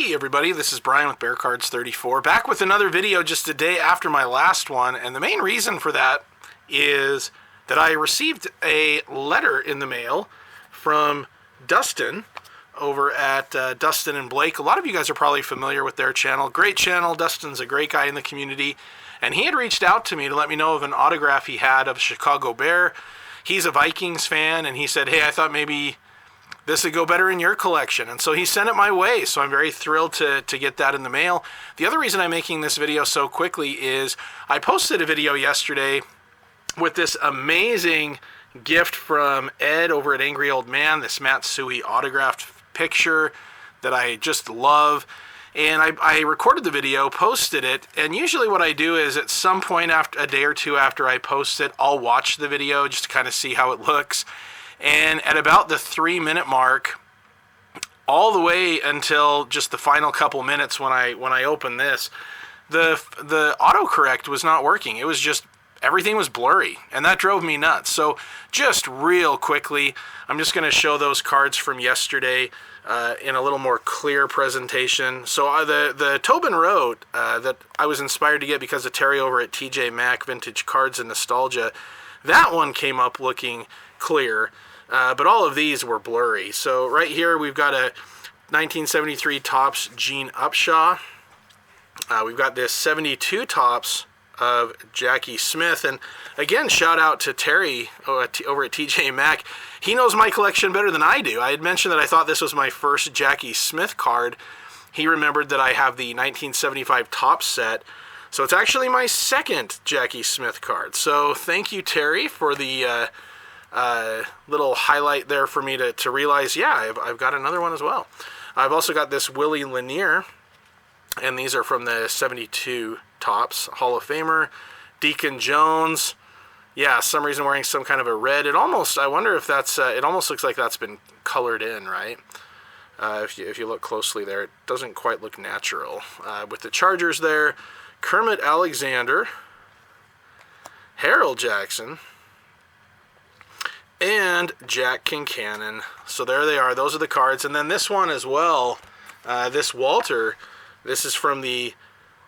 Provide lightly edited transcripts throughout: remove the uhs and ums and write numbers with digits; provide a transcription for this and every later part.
Hey everybody, this is Brian with Bear Cards 34, back with another video just a day after my last one, and the main reason for that is that I received a letter in the mail from Dustin over at Dustin and Blake. A lot of you guys are probably familiar with their channel. Great channel. Dustin's a great guy in the community, and he had reached out to me to let me know of an autograph he had of a Chicago Bear. He's a Vikings fan, and he said, hey, I thought maybe this would go better in your collection. And so he sent it my way, so I'm very thrilled to get that in the mail. The other reason I'm making this video so quickly is I posted a video yesterday with this amazing gift from Ed over at Angry Old Man, this Matsui autographed picture that I just love. And I recorded the video, posted it, and usually what I do is at some point after a day or two after I post it, I'll watch the video just to kind of see how it looks. And at about the 3-minute mark, all the way until just the final couple minutes when I opened this, the autocorrect was not working. It was just, everything was blurry, and that drove me nuts. So just real quickly, I'm just going to show those cards from yesterday in a little more clear presentation. So the Tobin Road that I was inspired to get because of Terry over at TJ Maxx Vintage Cards and Nostalgia, that one came up looking clear, but all of these were blurry. So right here we've got a 1973 Topps Gene Upshaw. We've got this 72 Topps of Jackie Smith, and again, shout out to Terry over at TJ Maxx. He knows my collection better than I do. I had mentioned that I thought this was my first Jackie Smith card. He remembered that I have the 1975 Topps set, so it's actually my second Jackie Smith card. So thank you, Terry, for the little highlight there for me to realize, yeah, I've got another one as well. I've also got this Willie Lanier, and these are from the 72 Topps Hall of Famer. Deacon Jones, yeah, some reason wearing some kind of a red. I wonder if that's, it almost looks like that's been colored in, right? If you look closely there, it doesn't quite look natural. With the Chargers there, Kermit Alexander, Harold Jackson, and Jack Kincannon. So there they are. Those are the cards. And then this one as well, this Walter, this is from the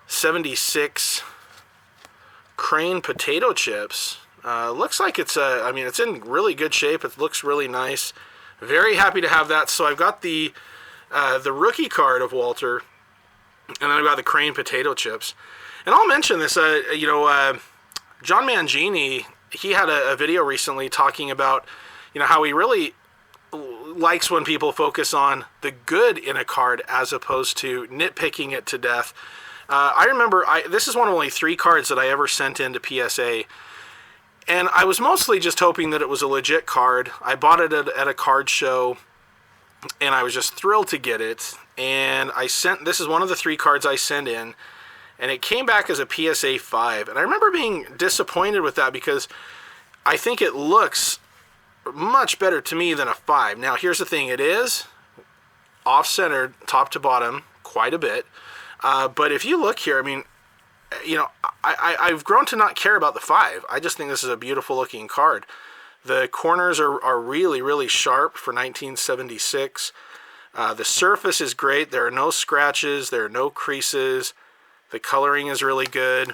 76 Crane potato chips. Looks like it's it's in really good shape. It looks really nice. Very happy to have that. So I've got the rookie card of Walter, and then I've got the Crane potato chips. And I'll mention this, John Mangini, he had a video recently talking about, how he really likes when people focus on the good in a card as opposed to nitpicking it to death. I remember, this is one of only 3 cards that I ever sent into PSA, and I was mostly just hoping that it was a legit card. I bought it at a card show, and I was just thrilled to get it, and this is one of the 3 cards I sent in, and it came back as a PSA 5, and I remember being disappointed with that because I think it looks much better to me than a 5. Now, here's the thing. It is off-centered, top to bottom, quite a bit. But if you look here, I've grown to not care about the 5. I just think this is a beautiful-looking card. The corners are really, really sharp for 1976. The surface is great. There are no scratches. There are no creases. The coloring is really good.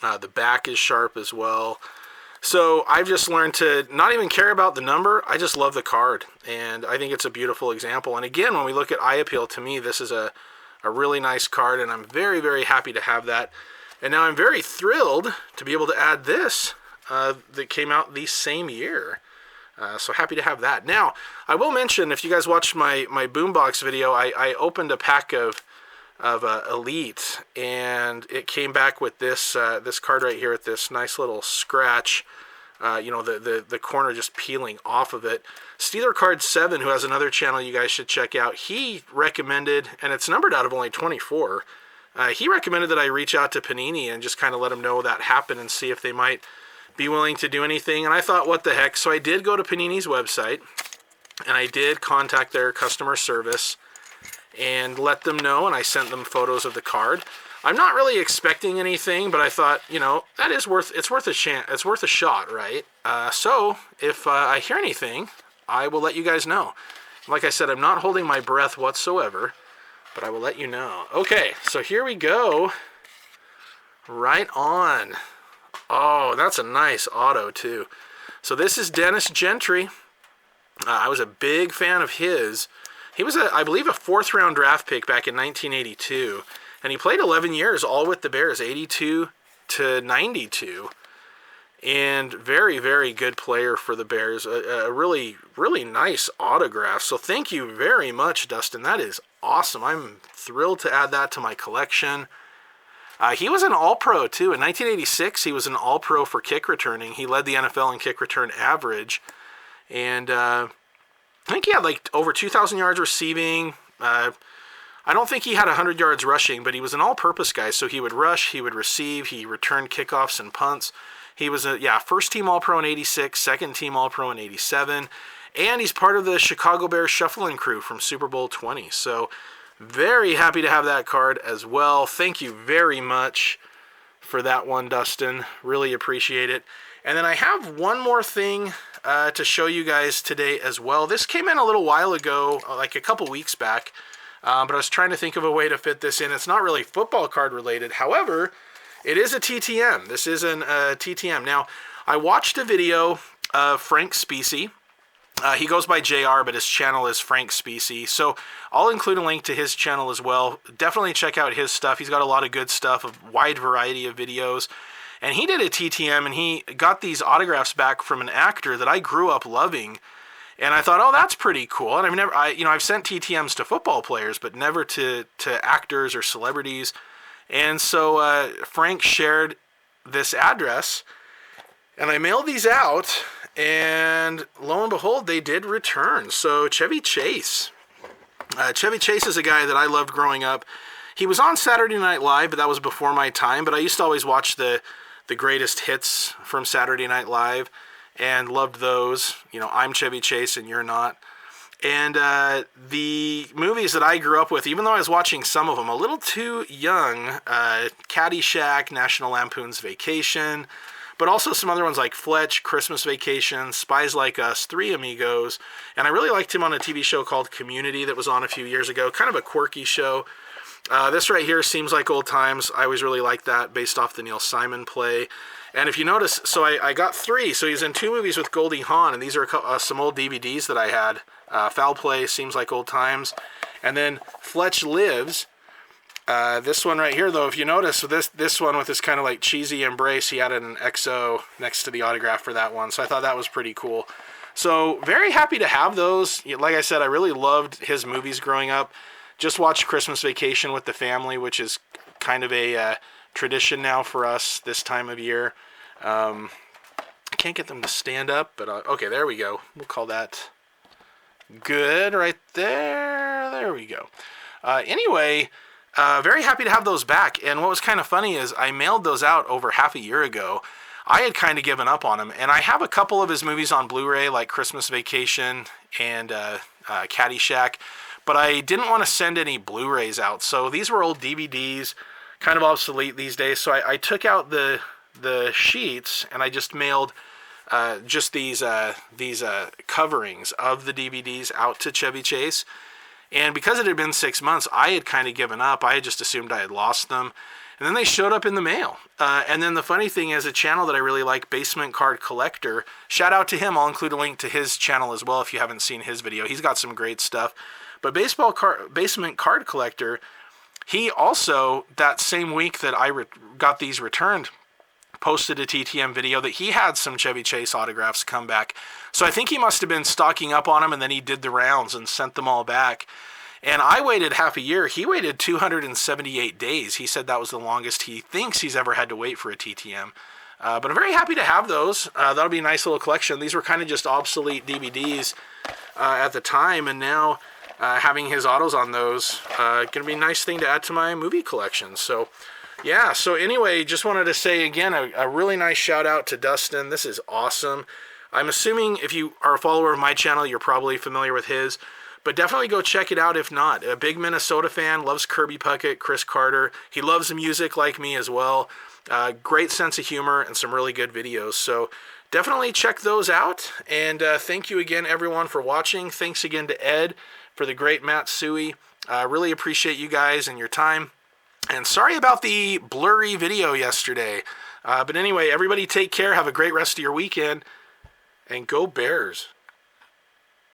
The back is sharp as well. So I've just learned to not even care about the number. I just love the card, and I think it's a beautiful example. And again, when we look at eye appeal, to me, this is a really nice card, and I'm very, very happy to have that. And now I'm very thrilled to be able to add this that came out the same year. So happy to have that. Now, I will mention, if you guys watched my Boombox video, I opened a pack of Elite, and it came back with this this card right here with this nice little scratch, the corner just peeling off of it. Steeler Card 7, who has another channel you guys should check out, he recommended, and it's numbered out of only 24, he recommended that I reach out to Panini and just kind of let them know that happened and see if they might be willing to do anything. And I thought, what the heck? So I did go to Panini's website, and I did contact their customer service and let them know, and I sent them photos of the card. I'm not really expecting anything, but I thought, that is worth a chance. It's worth a shot, right? So if I hear anything, I will let you guys know. Like I said, I'm not holding my breath whatsoever. but I will let you know. Okay, so here we go. Right on. Oh, that's a nice auto, too. So this is Dennis Gentry. I was a big fan of his. He was, I believe, a fourth-round draft pick back in 1982, and he played 11 years, all with the Bears, 82 to 92, and very, very good player for the Bears. A really, really nice autograph. So thank you very much, Dustin. That is awesome. I'm thrilled to add that to my collection. He was an All-Pro, too. In 1986, he was an All-Pro for kick returning. He led the NFL in kick return average. And I think he had like over 2,000 yards receiving. I don't think he had 100 yards rushing, but he was an all-purpose guy. So he would rush, he would receive, he returned kickoffs and punts. He was first-team All-Pro in 86, second-team All-Pro in 87. And he's part of the Chicago Bears shuffling crew from Super Bowl 20. So very happy to have that card as well. Thank you very much for that one, Dustin. Really appreciate it. And then I have one more thing to show you guys today as well. This came in a little while ago, like a couple weeks back, but I was trying to think of a way to fit this in. It's not really football card related. However, it is a TTM. This is a TTM. Now, I watched a video of Frank Specie. He goes by JR, but his channel is Frank Specie. So I'll include a link to his channel as well. Definitely check out his stuff. He's got a lot of good stuff, a wide variety of videos. And he did a TTM, and he got these autographs back from an actor that I grew up loving. And I thought, oh, that's pretty cool. And I've sent TTMs to football players, but never to actors or celebrities. And so Frank shared this address, and I mailed these out. And lo and behold, they did return. So Chevy Chase. Chevy Chase is a guy that I loved growing up. He was on Saturday Night Live, but that was before my time. But I used to always watch the greatest hits from Saturday Night Live and loved those. You know, I'm Chevy Chase and you're not. And the movies that I grew up with, even though I was watching some of them a little too young, Caddyshack, National Lampoon's Vacation, but also some other ones like Fletch, Christmas Vacation, Spies Like Us, Three Amigos, and I really liked him on a TV show called Community that was on a few years ago, kind of a quirky show. This right here, Seems Like Old Times. I always really liked that, based off the Neil Simon play. And if you notice, so I got 3. So he's in 2 movies with Goldie Hawn, and these are some old DVDs that I had. Foul Play, Seems Like Old Times. And then Fletch Lives. This one right here, though, if you notice, this one with this kind of like cheesy embrace, he added an XO next to the autograph for that one. So I thought that was pretty cool. So very happy to have those. Like I said, I really loved his movies growing up. Just watched Christmas Vacation with the family, which is kind of a tradition now for us this time of year. I can't get them to stand up, but okay, there we go. We'll call that good right there. There we go. Anyway, very happy to have those back. And what was kind of funny is I mailed those out over half a year ago. I had kind of given up on him, and I have a couple of his movies on Blu-ray, like Christmas Vacation and Caddyshack, but I didn't want to send any Blu-rays out. So these were old DVDs, kind of obsolete these days. So I took out the sheets, and I just mailed just these coverings of the DVDs out to Chevy Chase. And because it had been 6 months, I had kind of given up. I had just assumed I had lost them. And then they showed up in the mail. And then the funny thing is, a channel that I really like, Basement Card Collector, shout out to him. I'll include a link to his channel as well if you haven't seen his video. He's got some great stuff. But Basement Card Collector, he also, that same week that I got these returned, posted a TTM video that he had some Chevy Chase autographs come back. So I think he must have been stocking up on them, and then he did the rounds and sent them all back. And I waited half a year. He waited 278 days. He said that was the longest he thinks he's ever had to wait for a TTM. But I'm very happy to have those. That'll be a nice little collection. These were kind of just obsolete DVDs at the time, and now having his autos on those going to be a nice thing to add to my movie collection. So yeah, so anyway, just wanted to say again a really nice shout out to Dustin. This is awesome. I'm assuming if you are a follower of my channel, you're probably familiar with his, but definitely go check it out if not. A big Minnesota fan, loves Kirby Puckett, Chris Carter. He loves music like me as well. Great sense of humor and some really good videos. So definitely check those out. And thank you again, everyone, for watching. Thanks again to Ed for the great Matsui. I really appreciate you guys and your time. And sorry about the blurry video yesterday. But anyway, everybody take care. Have a great rest of your weekend. And go Bears.